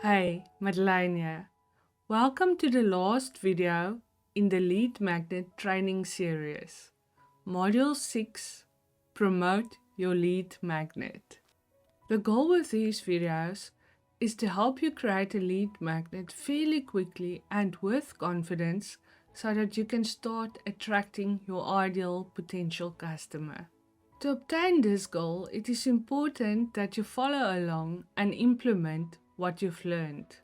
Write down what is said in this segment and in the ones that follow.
Hey, Madelein here. Welcome to the last video in the Lead Magnet training series. Module 6, Promote your lead magnet. The goal with these videos is to help you create a lead magnet fairly quickly and with confidence so that you can start attracting your ideal potential customer. To obtain this goal, it is important that you follow along and implement what you've learned.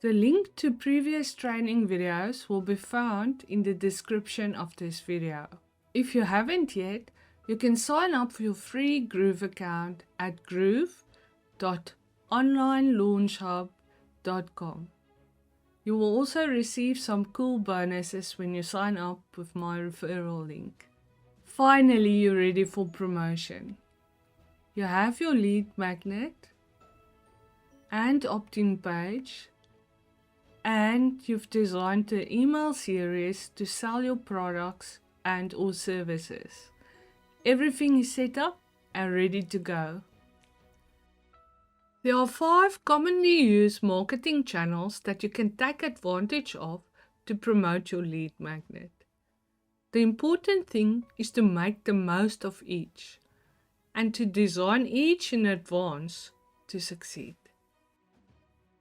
The link to previous training videos will be found in the description of this video. If you haven't yet, you can sign up for your free Groove account at groove.onlinelaunchhub.com. You will also receive some cool bonuses when you sign up with my referral link. Finally, you're ready for promotion. You have your lead magnet and opt-in page, and you've designed the email series to sell your products and or services. Everything is set up and ready to go. There are 5 commonly used marketing channels that you can take advantage of to promote your lead magnet. The important thing is to make the most of each and to design each in advance to succeed.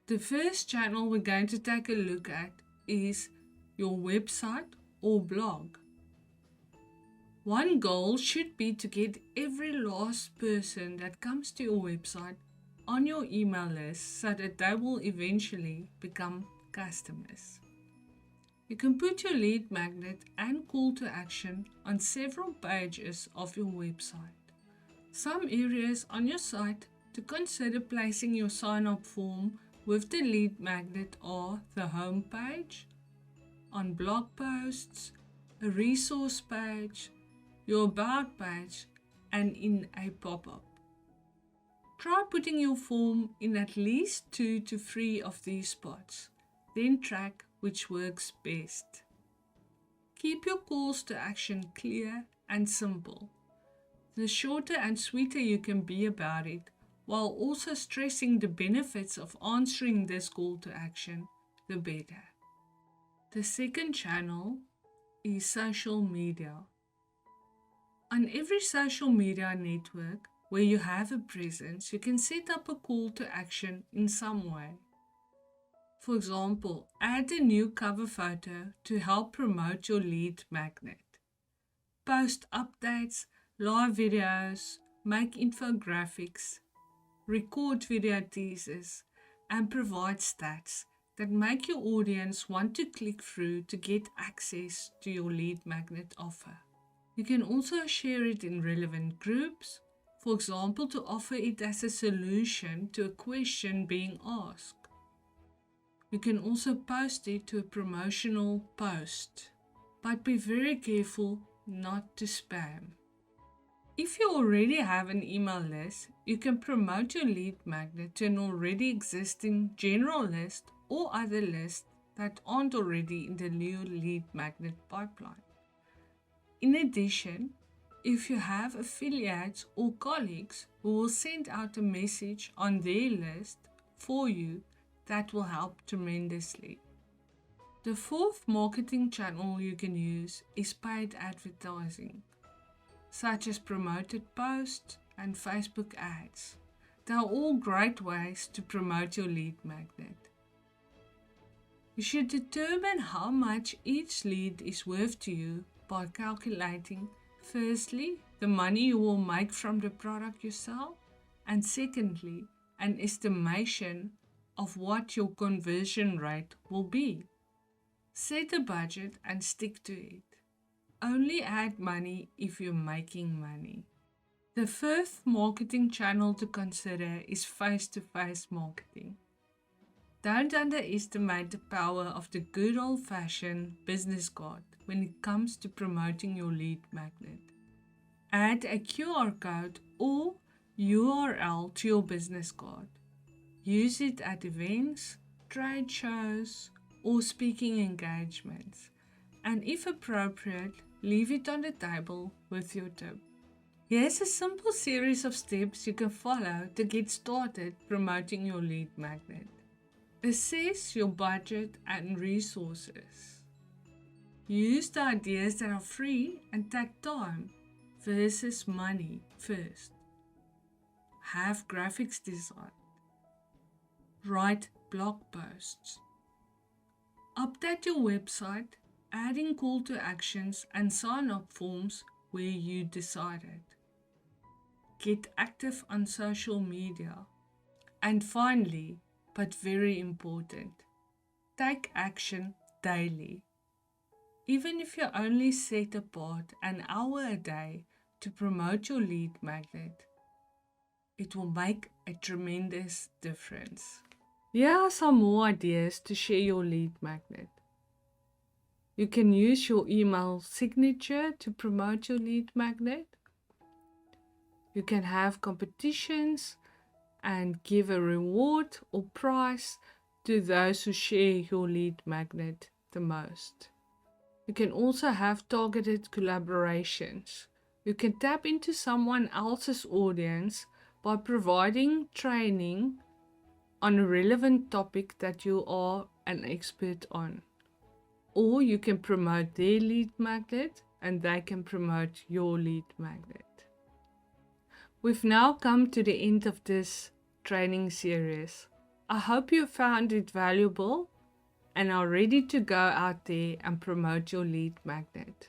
The first channel we're going to take a look at is your website or blog. One goal should be to get every last person that comes to your website on your email list so that they will eventually become customers. You can put your lead magnet and call to action on several pages of your website. Some areas on your site to consider placing your sign-up form with the lead magnet are the home page, on blog posts, a resource page, your about page, and in a pop-up. Try putting your form in at least 2 to 3 of these spots, then track which works best. Keep your calls to action clear and simple. The shorter and sweeter you can be about it, while also stressing the benefits of answering this call to action, the better. The second channel is social media. On every social media network where you have a presence, you can set up a call to action in some way. For example, add a new cover photo to help promote your lead magnet. Post updates, live videos, make infographics, record video teasers, and provide stats that make your audience want to click through to get access to your lead magnet offer. You can also share it in relevant groups, for example, to offer it as a solution to a question being asked. You can also post it to a promotional post, but be very careful not to spam. If you already have an email list, you can promote your lead magnet to an already existing general list or other lists that aren't already in the new lead magnet pipeline. In addition, if you have affiliates or colleagues who will send out a message on their list for you, that will help tremendously. The fourth marketing channel you can use is paid advertising, such as promoted posts and Facebook ads. They are all great ways to promote your lead magnet. You should determine how much each lead is worth to you by calculating, firstly, the money you will make from the product you sell, and secondly, an estimation of what your conversion rate will be. Set a budget and stick to it. Only add money if you're making money. The fifth marketing channel to consider is face-to-face marketing. Don't underestimate the power of the good old-fashioned business card when it comes to promoting your lead magnet. Add a QR code or URL to your business card. Use it at events, trade shows, or speaking engagements, and if appropriate, leave it on the table with your tip. Here's a simple series of steps you can follow to get started promoting your lead magnet. Assess your budget and resources. Use the ideas that are free and take time versus money first. Have graphics design. Write blog posts. Update your website, adding call to actions and sign up forms where you decided. Get active on social media. And finally, but very important, take action daily. Even if you only set apart an hour a day to promote your lead magnet, it will make a tremendous difference. Here are some more ideas to share your lead magnet. You can use your email signature to promote your lead magnet. You can have competitions and give a reward or prize to those who share your lead magnet the most. You can also have targeted collaborations. You can tap into someone else's audience by providing training on a relevant topic that you are an expert on. Or you can promote their lead magnet and they can promote your lead magnet. We've now come to the end of this training series. I hope you found it valuable and are ready to go out there and promote your lead magnet.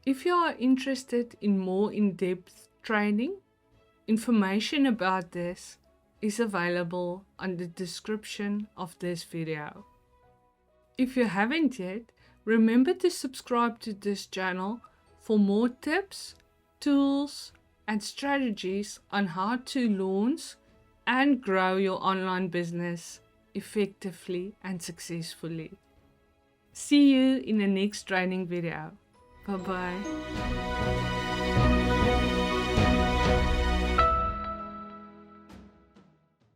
If you are interested in more in-depth training, information about this is available on the description of this video. If you haven't yet, remember to subscribe to this channel for more tips, tools, and strategies on how to launch and grow your online business effectively and successfully. See you in the next training video. Bye bye.